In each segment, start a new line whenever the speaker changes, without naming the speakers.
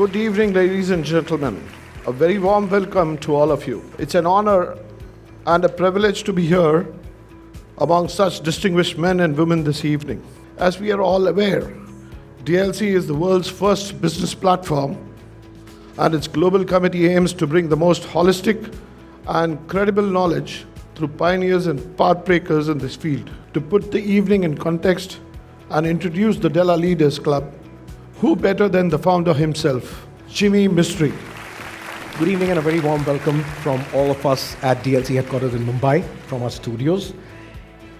Good evening, ladies and gentlemen. A very warm welcome to all of you. It's an honor and a privilege to be here among such distinguished men and women this evening. As we are all aware, DLC is the world's first business platform, and its global committee aims to bring the most holistic and credible knowledge through pioneers and pathbreakers in this field. To put the evening in context and introduce the Della Leaders Club, who better than the founder himself, Jimmy Mistry.
Good evening and a very warm welcome from all of us at DLC headquarters in Mumbai, from our studios.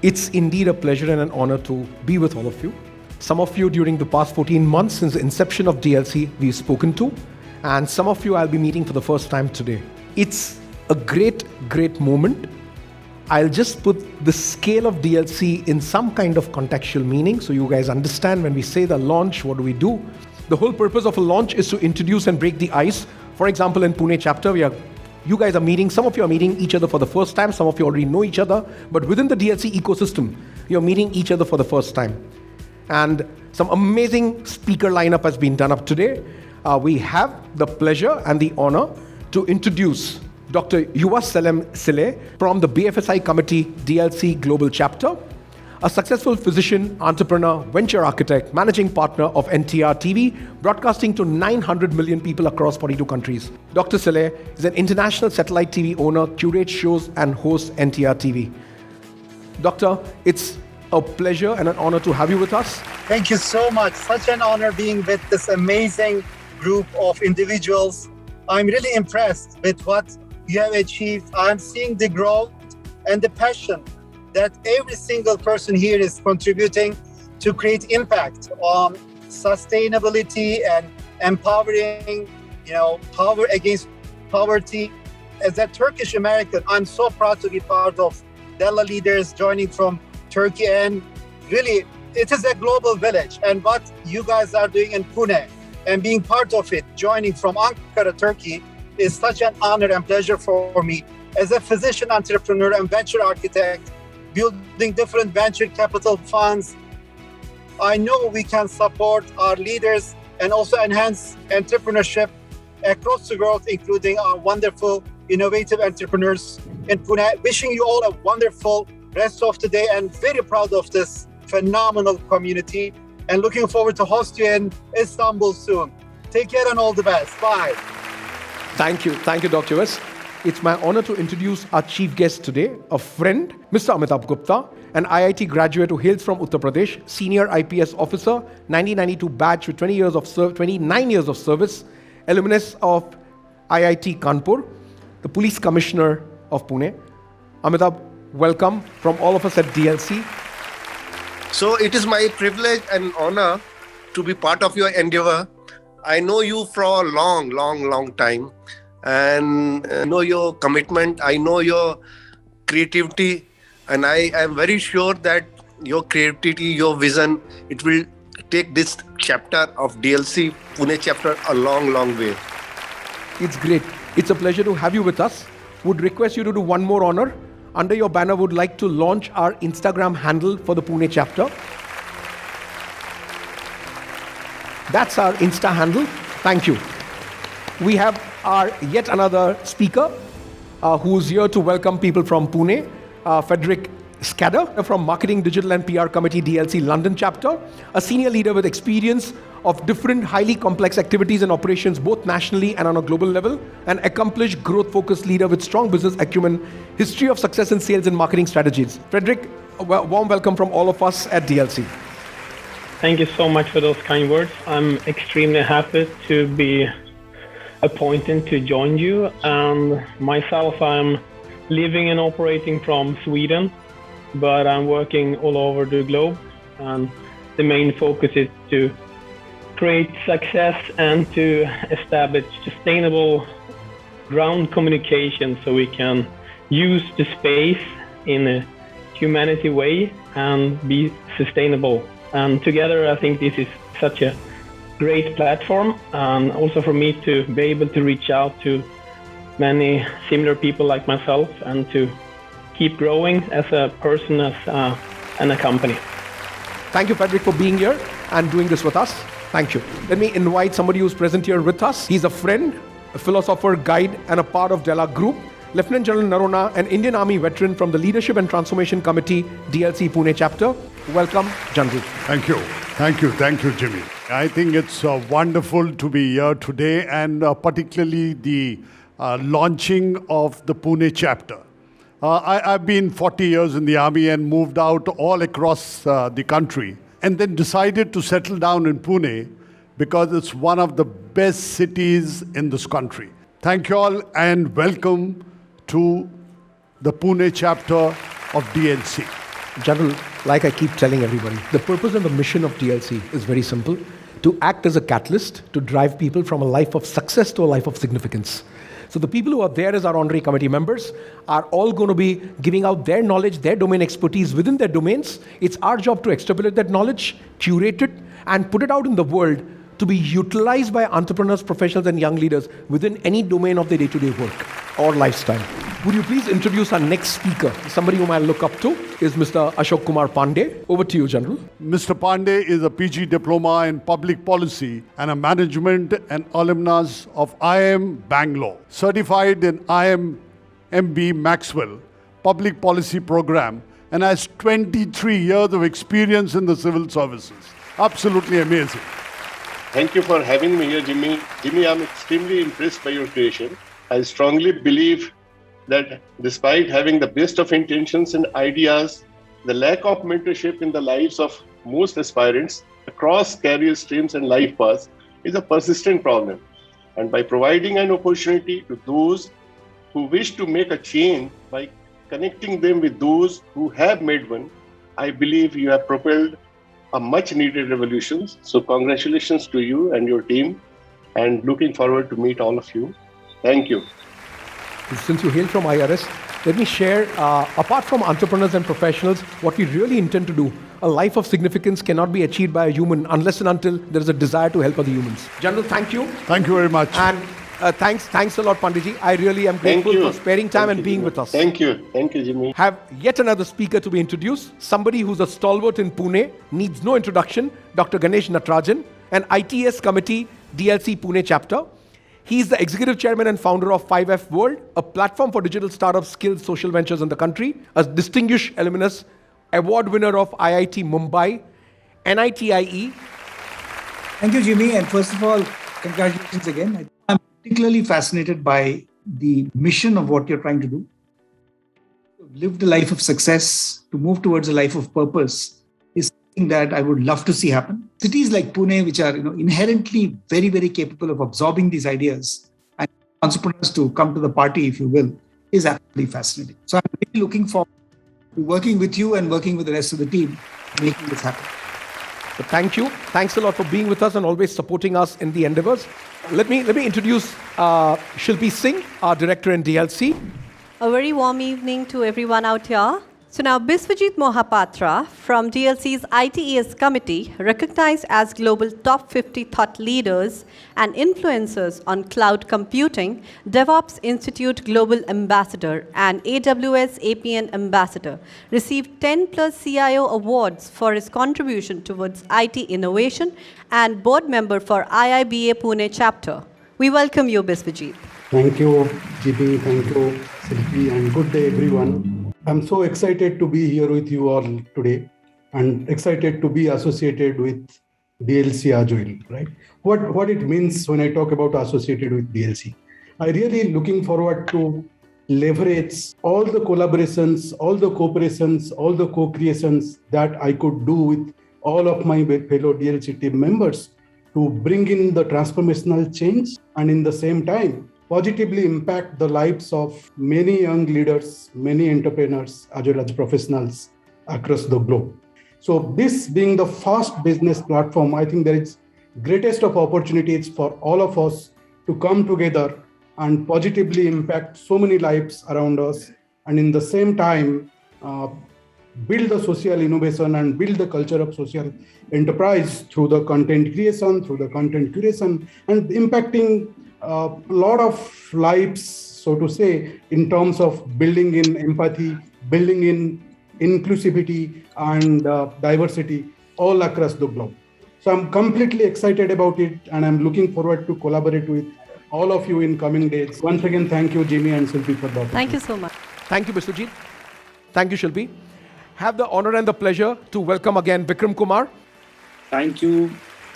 It's indeed a pleasure and an honor to be with all of you. Some of you during the past 14 months since the inception of DLC we've spoken to, and some of you I'll be meeting for the first time today. It's a great moment. I'll just put the scale of DLC in some kind of contextual meaning so you guys understand when we say the launch, what do we do? The whole purpose of a launch is to introduce and break the ice. For example, in Pune chapter, you guys are meeting, some of you are meeting each other for the first time, some of you already know each other, but within the DLC ecosystem, you're meeting each other for the first time. And some amazing speaker lineup has been done up today. We have the pleasure and the honor to introduce Dr. Yavuz Silay from the BFSI Committee DLC Global Chapter, a successful physician, entrepreneur, venture architect, managing partner of NTR TV, broadcasting to 900 million people across 42 countries. Dr. Silay is an international satellite TV owner, curates shows and hosts NTR TV. Doctor, it's a pleasure and an honor to have you with us.
Thank you so much. Such an honor being with this amazing group of individuals. I'm really impressed with what you have achieved. I'm seeing the growth and the passion that every single person here is contributing to create impact on sustainability and empowering, power against poverty. As a Turkish American, I'm so proud to be part of Della Leaders joining from Turkey, and really it is a global village. And what you guys are doing in Pune and being part of it, joining from Ankara, Turkey, is such an honor and pleasure for me. As a physician, entrepreneur, and venture architect, building different venture capital funds, I know we can support our leaders and also enhance entrepreneurship across the world, including our wonderful, innovative entrepreneurs in Pune. Wishing you all a wonderful rest of the day and very proud of this phenomenal community and looking forward to host you in Istanbul soon. Take care and all the best. Bye.
Thank you, Dr. Yavuz. It's my honor to introduce our chief guest today, a friend, Mr. Amitabh Gupta, an IIT graduate who hails from Uttar Pradesh, senior IPS officer, 1992 batch with 29 years of service, alumnus of IIT Kanpur, the police commissioner of Pune. Amitabh, welcome from all of us at DLC.
So it is my privilege and honor to be part of your endeavor. I know you for a long time, and I know your commitment, I know your creativity, and I am very sure that your creativity, your vision, it will take this chapter of DLC Pune Chapter a long way.
It's great. It's a pleasure to have you with us. Would request you to do one more honor. Under your banner, would like to launch our Instagram handle for the Pune chapter. That's our Insta handle. Thank you. We have our yet another speaker who's here to welcome people from Pune, Fredrik Schader from Marketing, Digital and PR Committee DLC London chapter, a senior leader with experience of different highly complex activities and operations both nationally and on a global level, an accomplished growth-focused leader with strong business acumen, history of success in sales and marketing strategies. Fredrik, a warm welcome from all of us at DLC.
Thank you so much for those kind words. I'm extremely happy to be appointed to join you. And myself, I'm living and operating from Sweden, but I'm working all over the globe. And the main focus is to create success and to establish sustainable ground communication so we can use the space in a humanity way and be sustainable. And together, I think this is such a great platform, and also for me to be able to reach out to many similar people like myself and to keep growing as a person and a company.
Thank you, Fredrik, for being here and doing this with us. Thank you. Let me invite somebody who's present here with us. He's a friend, a philosopher, guide, and a part of Della Group. Lieutenant General Noronha, an Indian Army veteran from the Leadership and Transformation Committee, DLC Pune Chapter. Welcome, General.
Thank you. Thank you, Jimmy. I think it's wonderful to be here today, and particularly the launching of the Pune chapter. I've been 40 years in the Army and moved out all across the country, and then decided to settle down in Pune because it's one of the best cities in this country. Thank you all and welcome to the Pune chapter of DLC.
General, like I keep telling everybody, the purpose and the mission of DLC is very simple: to act as a catalyst to drive people from a life of success to a life of significance. So the people who are there as our honorary committee members are all going to be giving out their knowledge, their domain expertise within their domains. It's our job to extrapolate that knowledge, curate it, and put it out in the world to be utilized by entrepreneurs, professionals, and young leaders within any domain of their day-to-day work or lifestyle. Would you please introduce our next speaker? Somebody whom I look up to is Mr. Ashok Kumar Panday. Over to you, General.
Mr. Panday is a PG Diploma in Public Policy and a Management and alumnus of IIM Bangalore, certified in IIM MB Maxwell Public Policy Program, and has 23 years of experience in the civil services. Absolutely amazing.
Thank you for having me here, Jimmy. Jimmy, I'm extremely impressed by your creation. I strongly believe that despite having the best of intentions and ideas, the lack of mentorship in the lives of most aspirants across career streams and life paths is a persistent problem. And by providing an opportunity to those who wish to make a change by connecting them with those who have made one, I believe you have propelled a much needed revolution. So congratulations to you and your team, and looking forward to meet all of you. Thank you.
Since you hail from IRS, let me share, apart from entrepreneurs and professionals, what we really intend to do. A life of significance cannot be achieved by a human unless and until there is a desire to help other humans. General, thank you.
Thank you very much.
And thanks a lot, Panditji. I really am grateful for sparing time and being with us.
Thank you, Jimmy.
Have yet another speaker to be introduced. Somebody who's a stalwart in Pune, needs no introduction, Dr. Ganesh Natarajan, an ITES committee, DLC Pune Chapter. He's the executive chairman and founder of 5F World, a platform for digital startups, skills, social ventures in the country, a distinguished alumnus, award winner of IIT Mumbai, NITIE.
Thank you, Jimmy. And first of all, congratulations again. I'm particularly fascinated by the mission of what you're trying to do. To live the life of success, to move towards a life of purpose is something that I would love to see happen. Cities like Pune, which are inherently very, very capable of absorbing these ideas and entrepreneurs to come to the party, if you will, is absolutely fascinating. So I'm really looking forward to working with you and working with the rest of the team, making this happen.
So thank you. Thanks a lot for being with us and always supporting us in the endeavors. Let me introduce Shilpi Singh, our director in DLC.
A very warm evening to everyone out here. So now Biswajit Mohapatra from DLC's ITES committee, recognized as Global Top 50 Thought Leaders and Influencers on Cloud Computing, DevOps Institute Global Ambassador and AWS APN Ambassador, received 10 plus CIO awards for his contribution towards IT innovation and board member for IIBA Pune Chapter. We welcome you, Biswajit.
Thank you, GB. Thank you, Silky, and good day, everyone. I'm so excited to be here with you all today and excited to be associated with DLC Agile, right? What it means when I talk about associated with DLC. I really looking forward to leverage all the collaborations, all the cooperations, all the co-creations that I could do with all of my fellow DLC team members to bring in the transformational change and in the same time, positively impact the lives of many young leaders, many entrepreneurs, as well as professionals across the globe. So this being the first business platform, I think there is greatest of opportunities for all of us to come together and positively impact so many lives around us. And in the same time, build the social innovation and build the culture of social enterprise through the content creation, and impacting a lot of lives, so to say, in terms of building in empathy, building in inclusivity and diversity all across the globe. So I'm completely excited about it, and I'm looking forward to collaborate with all of you in coming days. Once again, thank you, Jimmy and Shilpi, for the opportunity.
Thank you so much.
Thank you, Biswajit. Thank you, Shilpi. Have the honor and the pleasure to welcome again Vikram Kumar.
Thank you,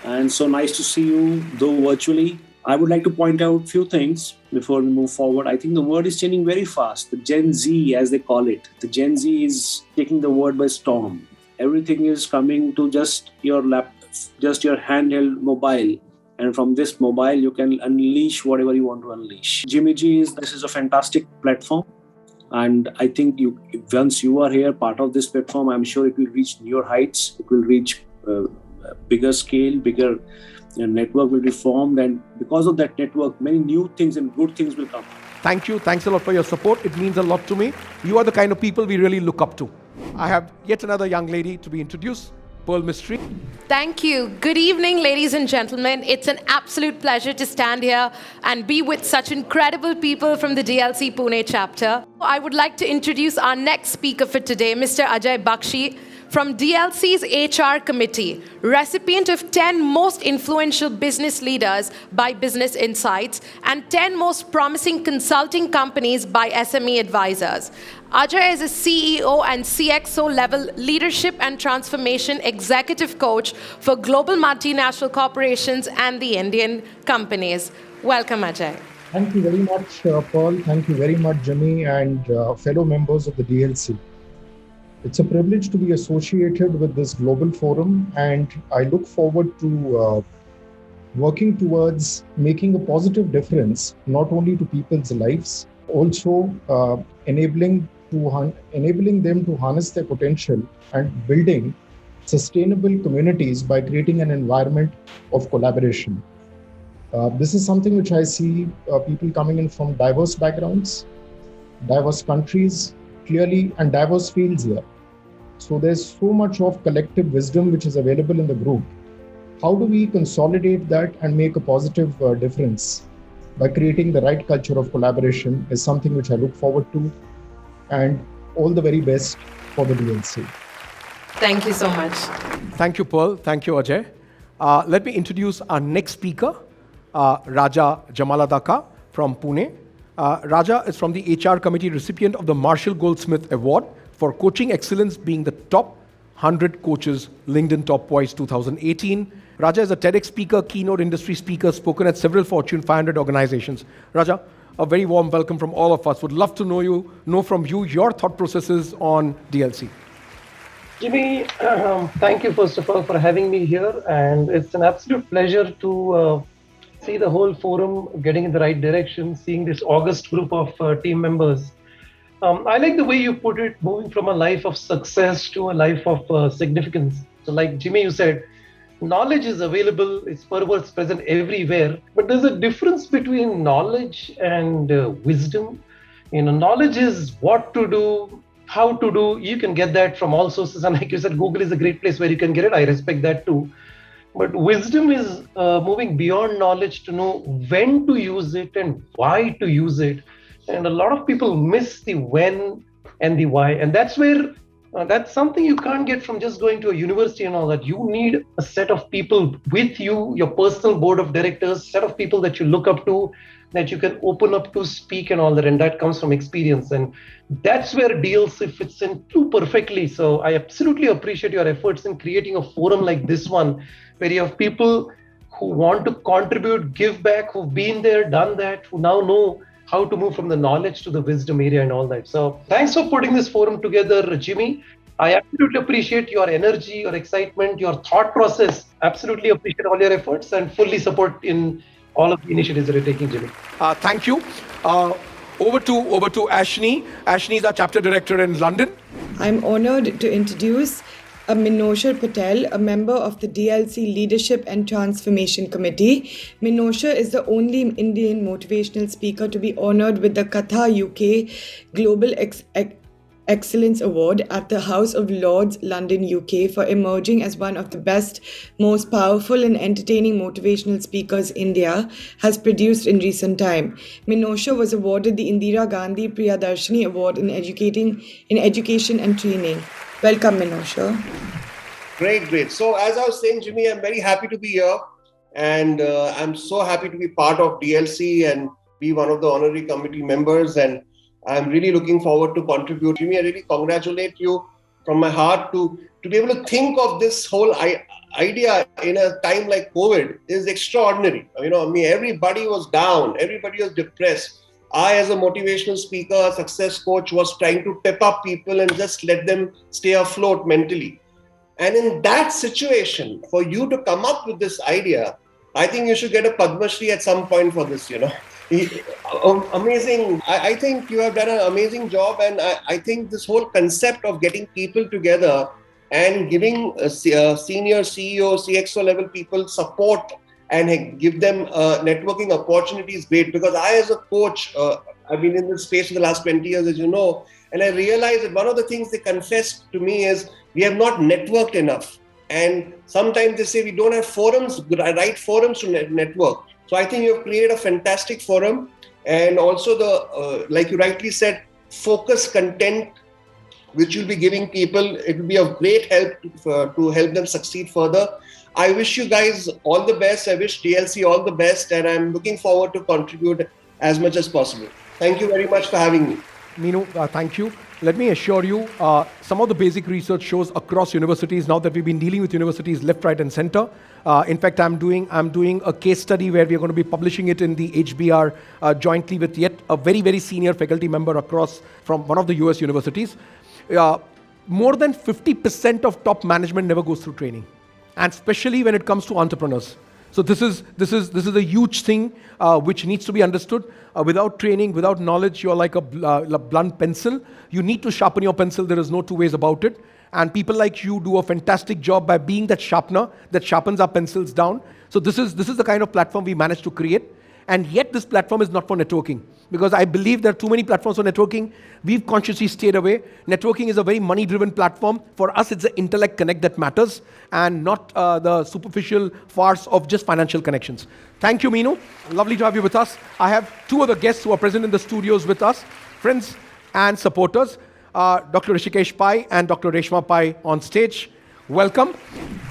and so nice to see you, though virtually. I would like to point out a few things before we move forward. I think the world is changing very fast. The Gen Z, as they call it, the Gen Z is taking the world by storm. Everything is coming to just your laptop, just your handheld mobile. And from this mobile, you can unleash whatever you want to unleash. Jimmy G, this is a fantastic platform. And I think once you are here, part of this platform, I'm sure it will reach newer heights. It will reach bigger scale, bigger network will be formed. And because of that network, many new things and good things will come.
Thank you. Thanks a lot for your support. It means a lot to me. You are the kind of people we really look up to. I have yet another young lady to be introduced, Pearl Mistry.
Thank you. Good evening, ladies and gentlemen. It's an absolute pleasure to stand here and be with such incredible people from the DLC Pune Chapter. I would like to introduce our next speaker for today, Mr. Ajay Bakshi, from DLC's HR Committee, recipient of 10 most influential business leaders by Business Insights and 10 most promising consulting companies by SME Advisors. Ajay is a CEO and CXO level leadership and transformation executive coach for global multinational corporations and the Indian companies. Welcome, Ajay.
Thank you very much, Paul. Thank you very much, Jimmy, and fellow members of the DLC. It's a privilege to be associated with this global forum, and I look forward to working towards making a positive difference, not only to people's lives, also enabling them to harness their potential and building sustainable communities by creating an environment of collaboration. This is something which I see people coming in from diverse backgrounds, diverse countries, clearly, and diverse fields here. So there's so much of collective wisdom which is available in the group. How do we consolidate that and make a positive difference by creating the right culture of collaboration is something which I look forward to, and all the very best for the DLC.
Thank you so much.
Thank you, Pearl. Thank you, Ajay. Let me introduce our next speaker, Raja Jamalamadaka from Pune. Raja is from the HR Committee, recipient of the Marshall Goldsmith Award for Coaching Excellence, being the top 100 coaches, LinkedIn Top Voice 2018. Raja is a TEDx speaker, keynote industry speaker, spoken at several Fortune 500 organizations. Raja, a very warm welcome from all of us. Would love to know from you your thought processes on DLC.
Jimmy, thank you first of all for having me here, and it's an absolute pleasure to see the whole forum getting in the right direction, seeing this august group of team members. I like the way you put it, moving from a life of success to a life of significance. So like Jimmy, you said, knowledge is available, it's present everywhere, but there's a difference between knowledge and wisdom. Knowledge is what to do, how to do. You can get that from all sources, and like you said, Google is a great place where you can get it. I respect that too. But wisdom is moving beyond knowledge to know when to use it and why to use it. And a lot of people miss the when and the why. And that's where that's something you can't get from just going to a university and all that. You need a set of people with you, your personal board of directors, set of people that you look up to, that you can open up to, speak and all that. And that comes from experience. And that's where DLC fits in too perfectly. So I absolutely appreciate your efforts in creating a forum like this one, where you have people who want to contribute, give back, who've been there, done that, who now know how to move from the knowledge to the wisdom area and all that. So thanks for putting this forum together, Jimmy. I absolutely appreciate your energy, your excitement, your thought process. Absolutely appreciate all your efforts and fully support in all of the initiatives that you're taking, Jimmy.
Thank you. Over to Ashni. Ashni is our chapter director in London.
I'm honored to introduce Minoshar Patel, a member of the DLC Leadership and Transformation Committee. Minoshar is the only Indian motivational speaker to be honored with the Katha UK Global Excellence Award at the House of Lords, London, UK, for emerging as one of the best, most powerful and entertaining motivational speakers India has produced in recent time. Minoshar was awarded the Indira Gandhi Priyadarshini Award in Education and Training. Welcome, Minoshar.
Great. So as I was saying, Jimmy, I'm very happy to be here. And I'm so happy to be part of DLC and be one of the honorary committee members. And I'm really looking forward to contribute. Jimmy, I really congratulate you from my heart to be able to think of this whole idea in a time like COVID is extraordinary. Everybody was down. Everybody was depressed. I, as a motivational speaker, a success coach, was trying to pep up people and just let them stay afloat mentally. And in that situation, for you to come up with this idea, I think you should get a Padma Shri at some point for this, Amazing. I think you have done an amazing job. And I think this whole concept of getting people together and giving senior CEO, CXO level people support and give them networking opportunities great. Because I, as a coach, I've been in this space for the last 20 years, as you know, and I realized that one of the things they confessed to me is we have not networked enough. And sometimes they say we don't have right forums to network. So I think you've created a fantastic forum. And also like you rightly said, focus content, which you'll be giving people. It will be of great help to help them succeed further. I wish you guys all the best. I wish DLC all the best. And I'm looking forward to contribute as much as possible. Thank you very much for having me.
Minu, thank you. Let me assure you, some of the basic research shows across universities, now that we've been dealing with universities left, right, and center. In fact, I'm doing a case study where we're going to be publishing it in the HBR jointly with yet a very, very senior faculty member across from one of the US universities. More than 50% of top management never goes through training, and especially when it comes to entrepreneurs. So this is a huge thing which needs to be understood. Without training, without knowledge, you're like a blunt pencil. You need to sharpen your pencil. There is no two ways about it. And people like you do a fantastic job by being that sharpener that sharpens our pencils down. So this is the kind of platform we managed to create. And yet this platform is not for networking, because I believe there are too many platforms for networking. We've consciously stayed away. Networking is a very money-driven platform. For us, it's the intellect connect that matters, and not the superficial farce of just financial connections. Thank you, Minu. Lovely to have you with us. I have two other guests who are present in the studios with us, friends and supporters, Dr. Hrishikesh Pai and Dr. Reshma Pai on stage. Welcome.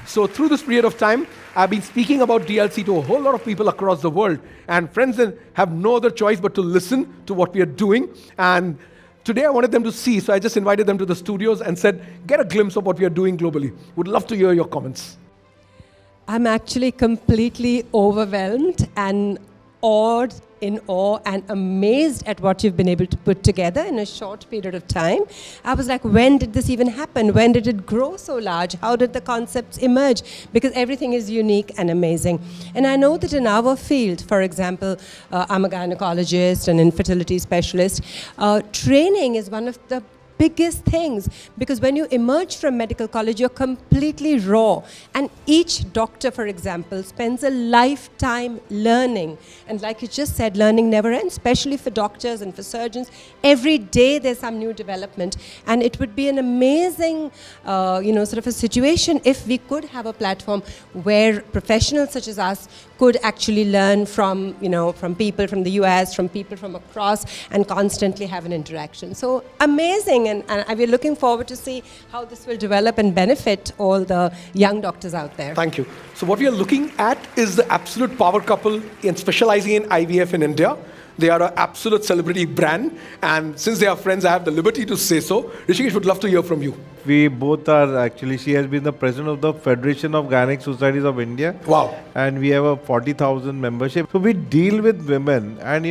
So through this period of time, I've been speaking about DLC to a whole lot of people across the world, and friends have no other choice but to listen to what we are doing. And today I wanted them to see, so I just invited them to the studios and said, get a glimpse of what we are doing globally. Would love to hear your comments.
I'm actually completely overwhelmed and awed, in awe and amazed at what you've been able to put together in a short period of time. I was like, when did this even happen? When did it grow so large? How did the concepts emerge? Because everything is unique and amazing. And I know that in our field, for example, I'm a gynecologist, an infertility specialist, training is one of the biggest things, because when you emerge from medical college, you're completely raw. And each doctor, for example, spends a lifetime learning. And like you just said, learning never ends, especially for doctors and for surgeons. Every day there's some new development. And it would be an amazing, sort of a situation if we could have a platform where professionals such as us could actually learn from people from the US, from people from across, and constantly have an interaction. So amazing. And we're looking forward to see how this will develop and benefit all the young doctors out there.
Thank you. So what we are looking at is the absolute power couple in specializing in IVF in India. They are an absolute celebrity brand. And since they are friends, I have the liberty to say so. Hrishikesh, would love to hear from you.
We both are actually, she has been the president of the Federation of Gynec Societies of India.
Wow.
And we have a 40,000 membership. So we deal with women and,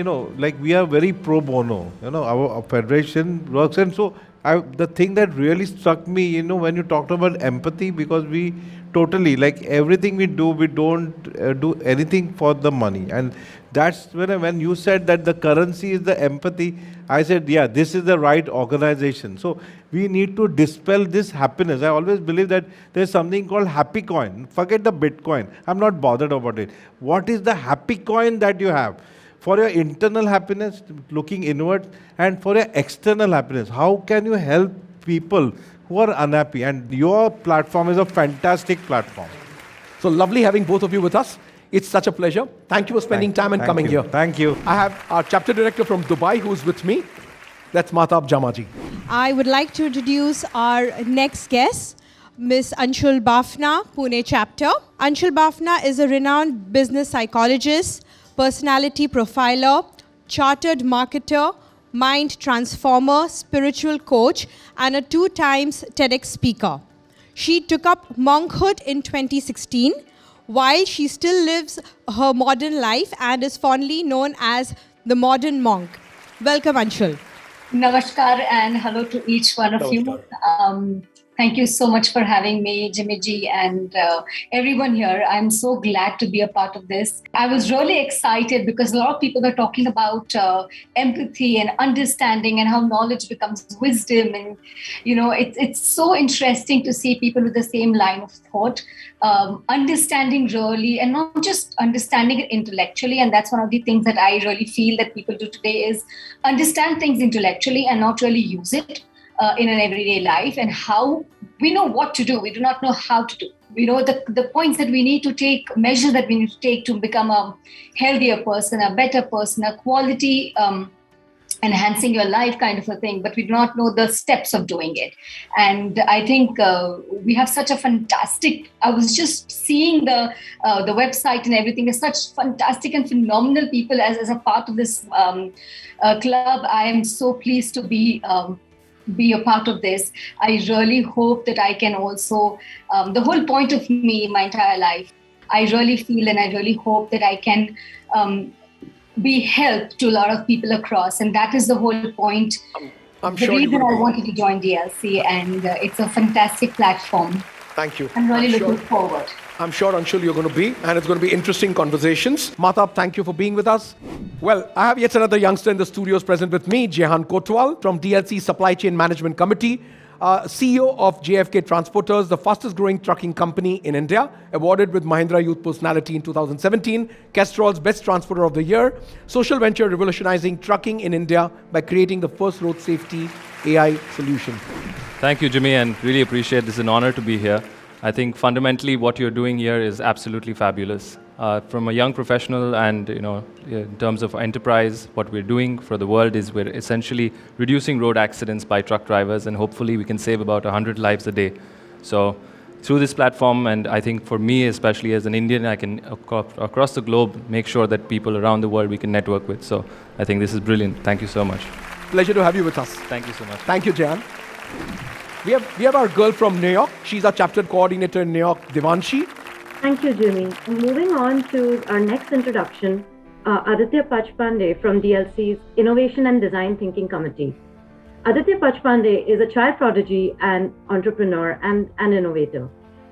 we are very pro bono. Our federation works. And so the thing that really struck me, when you talked about empathy, because we totally, everything we do, we don't do anything for the money. And that's when you said that the currency is the empathy, I said, yeah, this is the right organization. So we need to dispel this happiness. I always believe that there's something called happy coin. Forget the Bitcoin. I'm not bothered about it. What is the happy coin that you have? For your internal happiness, looking inward, and for your external happiness, how can you help people who are unhappy? And your platform is a fantastic platform.
So lovely having both of you with us. It's such a pleasure. Thank you for spending time and coming here.
Thank you.
I have our chapter director from Dubai who's with me. That's Amitabh Jamaji.
I would like to introduce our next guest. Ms. Anshul Bafna, Pune Chapter. Anshul Bafna is a renowned business psychologist, personality profiler, chartered marketer, mind transformer, spiritual coach, and a 2-time TEDx speaker. She took up monkhood in 2016, while she still lives her modern life and is fondly known as the modern monk. Welcome, Anshul.
Namaskar and hello to each one of you. Thank you so much for having me, Jimmy G, and everyone here. I'm so glad to be a part of this. I was really excited because a lot of people are talking about empathy and understanding and how knowledge becomes wisdom. And, it's so interesting to see people with the same line of thought, understanding really, and not just understanding it intellectually. And that's one of the things that I really feel that people do today is understand things intellectually and not really use it in an everyday life, and how we know what to do. We do not know how to do. We know the points that we need to take, measures that we need to take to become a healthier person, a better person, a quality enhancing your life kind of a thing, but we do not know the steps of doing it. And I think we have such a fantastic, I was just seeing the website and everything, is such fantastic and phenomenal people as a part of this club. I am so pleased to be a part of this. I really hope that I can also, the whole point of me, my entire life, I really feel and I really hope that I can be help to a lot of people across. And that is the whole point.
I'm
the
sure
reason I wanted to join DLC, and it's a fantastic platform.
Thank you.
I'm really looking forward.
I'm sure, Anshul, you're going to be, and it's going to be interesting conversations. Matab, thank you for being with us. Well, I have yet another youngster in the studios present with me, Jehan Kotwal from DLC Supply Chain Management Committee, CEO of JFK Transporters, the fastest growing trucking company in India, awarded with Mahindra Youth Personality in 2017, Castrol's Best Transporter of the Year, social venture revolutionizing trucking in India by creating the first road safety AI solution.
Thank you, Jimmy, and really appreciate this. It's an honor to be here. I think fundamentally what you're doing here is absolutely fabulous. From a young professional and, in terms of enterprise, what we're doing for the world is we're essentially reducing road accidents by truck drivers, and hopefully we can save about 100 lives a day. So through this platform, and I think for me, especially as an Indian, I can, across the globe, make sure that people around the world we can network with. So I think this is brilliant. Thank you so much.
Pleasure to have you with us.
Thank you so much.
Thank you, Jehan. We have our girl from New York. She's our chapter coordinator in New York, Devanshi.
Thank you, Jimmy. Moving on to our next introduction, Aditya Panday from DLC's Innovation and Design Thinking Committee. Aditya Panday is a child prodigy and entrepreneur and an innovator.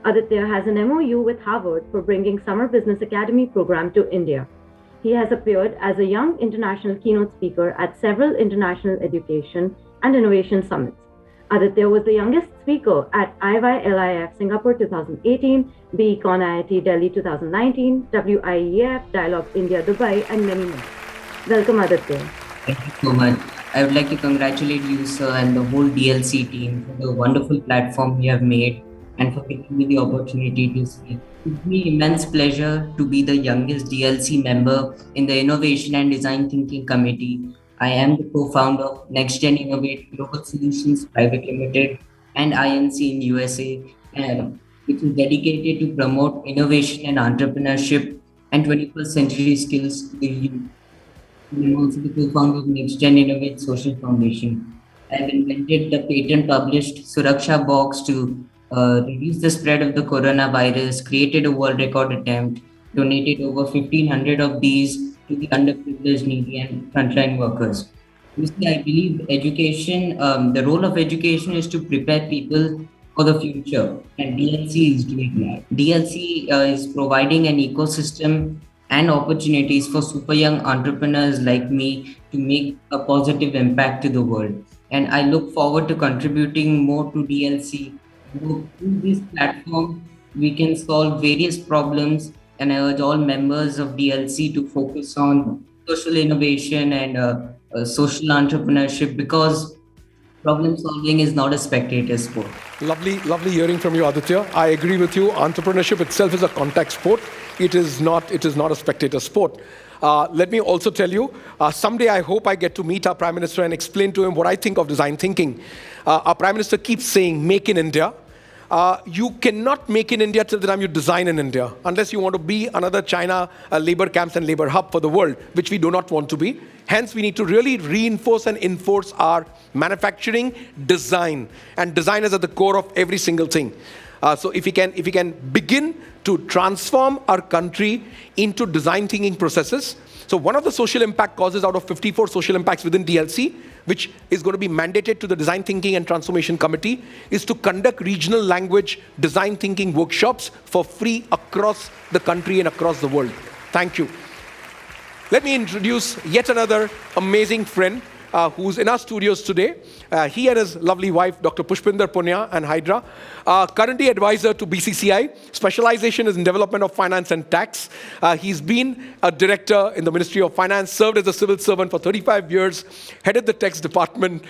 Aditya has an MOU with Harvard for bringing Summer Business Academy program to India. He has appeared as a young international keynote speaker at several international education and innovation summits. Aditya was the youngest speaker at IYLIF Singapore 2018, BEcon IIT Delhi 2019, WIEF Dialogue India Dubai, and many more. Welcome, Aditya.
Thank you so much. I would like to congratulate you, sir, and the whole DLC team for the wonderful platform you have made and for giving me the opportunity to speak. It gives me immense pleasure to be the youngest DLC member in the Innovation and Design Thinking Committee. I am the co-founder of Next Gen Innovate Global Solutions Private Limited and INC in USA, which is dedicated to promote innovation and entrepreneurship and 21st century skills to the youth. I'm also the co-founder of Next Gen Innovate Social Foundation. I've invented the patent-published Suraksha box to reduce the spread of the coronavirus, created a world record attempt, donated over 1,500 of these to the underprivileged, needy, and frontline workers. You see, I believe education, the role of education is to prepare people for the future, and DLC is doing that. DLC is providing an ecosystem and opportunities for super young entrepreneurs like me to make a positive impact to the world. And I look forward to contributing more to DLC. Through this platform, we can solve various problems, and I urge all members of DLC to focus on social innovation and social entrepreneurship, because problem solving is not a spectator sport.
Lovely hearing from you, Aditya. I agree with you. Entrepreneurship itself is a contact sport. It is not a spectator sport. Let me also tell you, someday I hope I get to meet our Prime Minister and explain to him what I think of design thinking. Our Prime Minister keeps saying, make in India. you cannot make in India till the time you design in India, unless you want to be another China labor camps and labor hub for the world, which we do not want to be. Hence, we need to really reinforce and enforce our manufacturing design. And design is at the core of every single thing. So if we can begin to transform our country into design thinking processes. So one of the social impact causes out of 54 social impacts within DLC, which is going to be mandated to the Design Thinking and Transformation Committee, is to conduct regional language design thinking workshops for free across the country and across the world. Thank you. Let me introduce yet another amazing friend who's in our studios today. He and his lovely wife, Dr. Pushpinder Punya and Hydra, currently advisor to BCCI. Specialization is in development of finance and tax. He's been a director in the Ministry of Finance, served as a civil servant for 35 years, headed the tax department.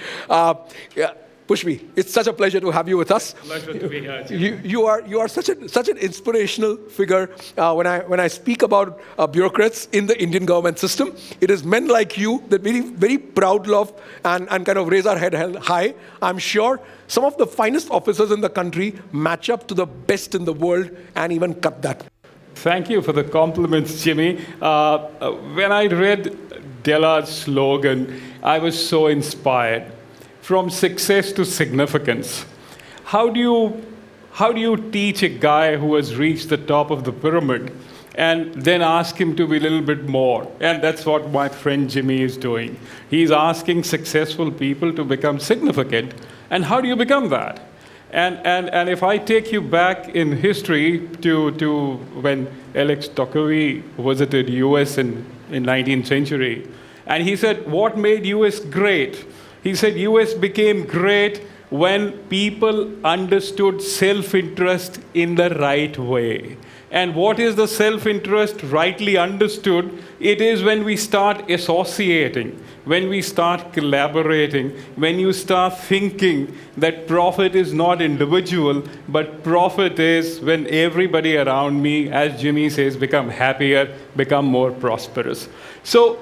Pushpi, it's such a pleasure to have you with us.
Pleasure to be here.
You are such an inspirational figure. When I speak about bureaucrats in the Indian government system, it is men like you that very very proud of and kind of raise our head high. I'm sure some of the finest officers in the country match up to the best in the world and even cut that.
Thank you for the compliments, Jimmy. When I read Della's slogan, I was so inspired. From success to significance. How do you teach a guy who has reached the top of the pyramid and then ask him to be a little bit more? And that's what my friend Jimmy is doing. He's asking successful people to become significant. And how do you become that? And if I take you back in history to when Alex Tocqueville visited US in 19th century, and he said, what made US great? He said US became great when people understood self-interest in the right way. And what is the self-interest rightly understood? It is when we start associating, when we start collaborating, when you start thinking that profit is not individual, but profit is when everybody around me, as Jimmy says, become happier, become more prosperous. So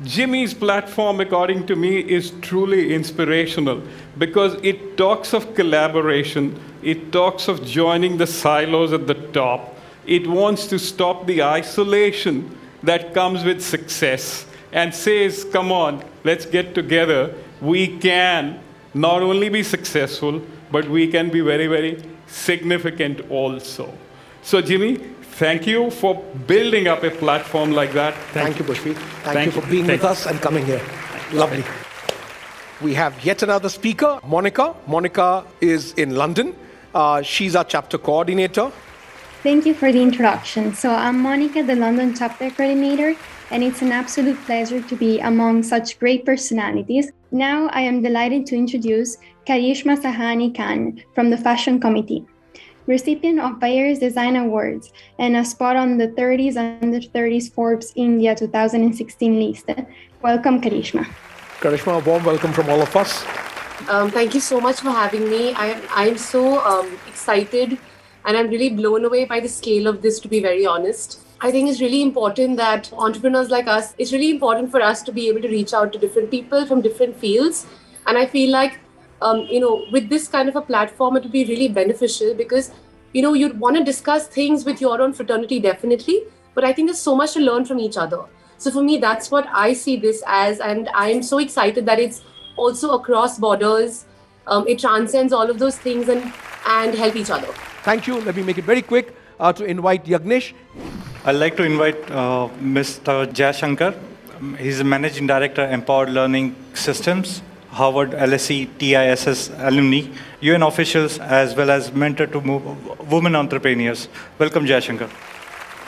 Jimmy's platform, according to me, is truly inspirational because it talks of collaboration, it talks of joining the silos at the top, it wants to stop the isolation that comes with success and says, come on, let's get together. We can not only be successful, but we can be very, very significant also. So Jimmy, thank you for building up a platform like that.
Thank you, Pushpi. Thank you for being with us and coming here. Lovely. We have yet another speaker, Monica. Monica is in London. She's our chapter coordinator.
Thank you for the introduction. So I'm Monica, the London chapter coordinator, and it's an absolute pleasure to be among such great personalities. Now I am delighted to introduce Karishma Sahani Khan from the Fashion Committee, recipient of Bayer's Design Awards and a spot on the 30s under 30s Forbes India 2016 list. Welcome, Karishma.
Karishma, a warm welcome from all of us.
Thank you so much for having me. I'm so excited and I'm really blown away by the scale of this, to be very honest. I think it's really important that entrepreneurs like us, it's really important for us to be able to reach out to different people from different fields. And I feel like with this kind of a platform, it would be really beneficial because, you'd want to discuss things with your own fraternity, definitely. But I think there's so much to learn from each other. So for me, that's what I see this as. And I'm so excited that it's also across borders. It transcends all of those things and help each other.
Thank you. Let me make it very quick to invite Ganesh.
I'd like to invite Mr. Jayashankar. He's the Managing Director, Empowered Learning Systems, Harvard LSE TISS alumni, UN officials, as well as mentor to women entrepreneurs. Welcome, Jayashankar.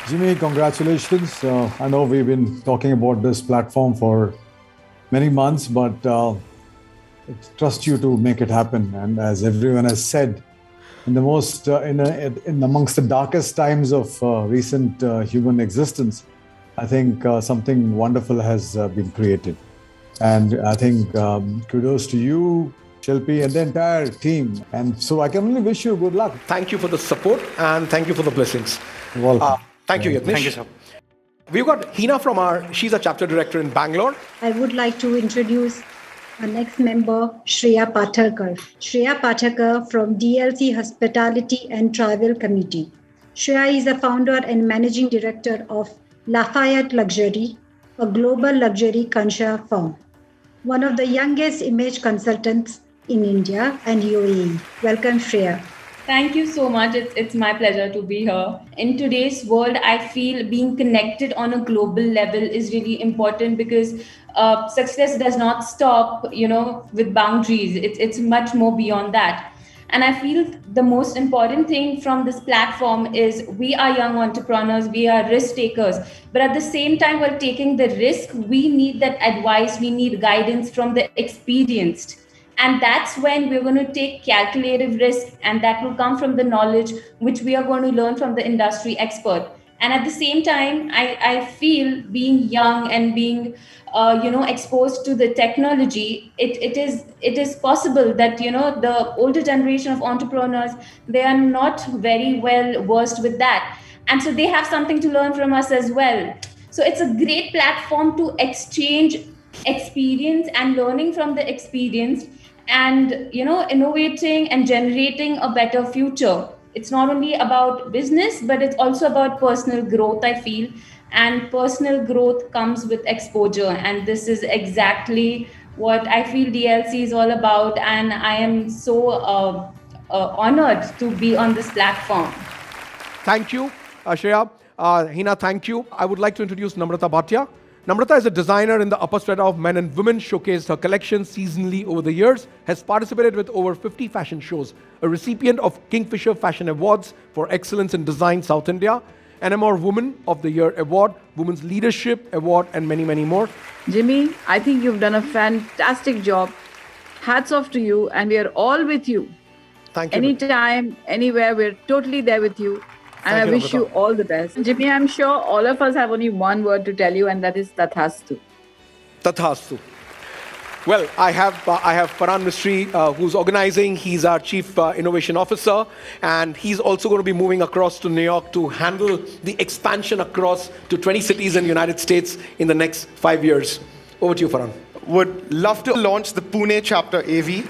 Jimmy, congratulations. I know we've been talking about this platform for many months, but I trust you to make it happen. And as everyone has said, in the most, in amongst the darkest times of recent human existence, I think something wonderful has been created. And I think kudos to you, Shilpi, and the entire team. And so I can only wish you good luck.
Thank you for the support and thank you for the blessings.
You're welcome.
Thank you, Ganesh.
Thank you, sir.
We've got Hina she's a chapter director in Bangalore.
I would like to introduce
Our next member, Shreya Pathakar. Shreya Pathakar from DLC Hospitality and Travel Committee. Shreya is the founder and managing director of Lafayette Luxury, a global luxury consumer firm. One of the youngest image consultants in India and UAE. Welcome, Shreya.
Thank you so much. It's my pleasure to be here. In today's world, I feel being connected on a global level is really important because success does not stop, with boundaries. It's much more beyond that. And I feel the most important thing from this platform is we are young entrepreneurs, we are risk takers. But at the same time, while taking the risk, we need that advice, we need guidance from the experienced. And that's when we're going to take calculative risk, and that will come from the knowledge which we are going to learn from the industry expert. And at the same time, I feel being young and being exposed to the technology, it is possible that the older generation of entrepreneurs, they are not very well versed with that, and so they have something to learn from us as well. So it's a great platform to exchange experience and learning from the experienced, and innovating and generating a better future. It's not only about business, but it's also about personal growth, I feel. And personal growth comes with exposure. And this is exactly what I feel DLC is all about. And I am so honored to be on this platform.
Thank you, Shreya. Hina, thank you. I would like to introduce Namrata Bhatia. Namrata is a designer in the upper strata of men and women, showcased her collection seasonally over the years, has participated with over 50 fashion shows, a recipient of Kingfisher Fashion Awards for Excellence in Design South India, NMR Woman of the Year Award, Women's Leadership Award, and many, many more.
Jimmy, I think you've done a fantastic job. Hats off to you, and we are all with you.
Thank you.
Anytime, anywhere, we're totally there with you. And I wish you all the best. Jimmy, I'm sure all of us have only one word to tell you, and that is Tathastu.
Tathastu. Well, I have Farhan Mistry, who's organizing. He's our Chief Innovation Officer, and he's also going to be moving across to New York to handle the expansion across to 20 cities in the United States in the next 5 years. Over to you, Farhan.
Would love to launch the Pune Chapter AV.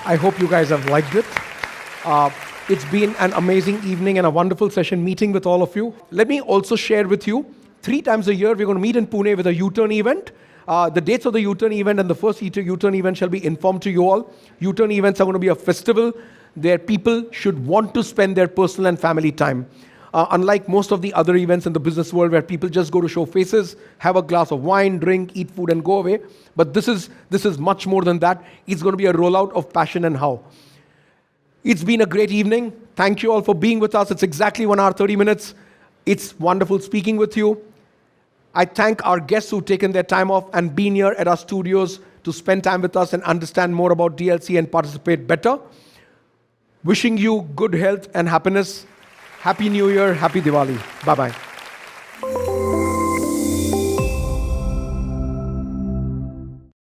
I hope you guys have liked it. It's been an amazing evening and a wonderful session meeting with all of you. Let me also share with you, 3 times a year, we're going to meet in Pune with a U-turn event. The dates of the U-turn event and the first U-turn event shall be informed to you all. U-turn events are going to be a festival where people should want to spend their personal and family time. Unlike most of the other events in the business world where people just go to show faces, have a glass of wine, drink, eat food and go away. But this is much more than that. It's going to be a rollout of passion and how. It's been a great evening. Thank you all for being with us. It's exactly 1 hour, 30 minutes. It's wonderful speaking with you. I thank our guests who've taken their time off and been here at our studios to spend time with us and understand more about DLC and participate better. Wishing you good health and happiness. Happy New Year. Happy Diwali. Bye-bye.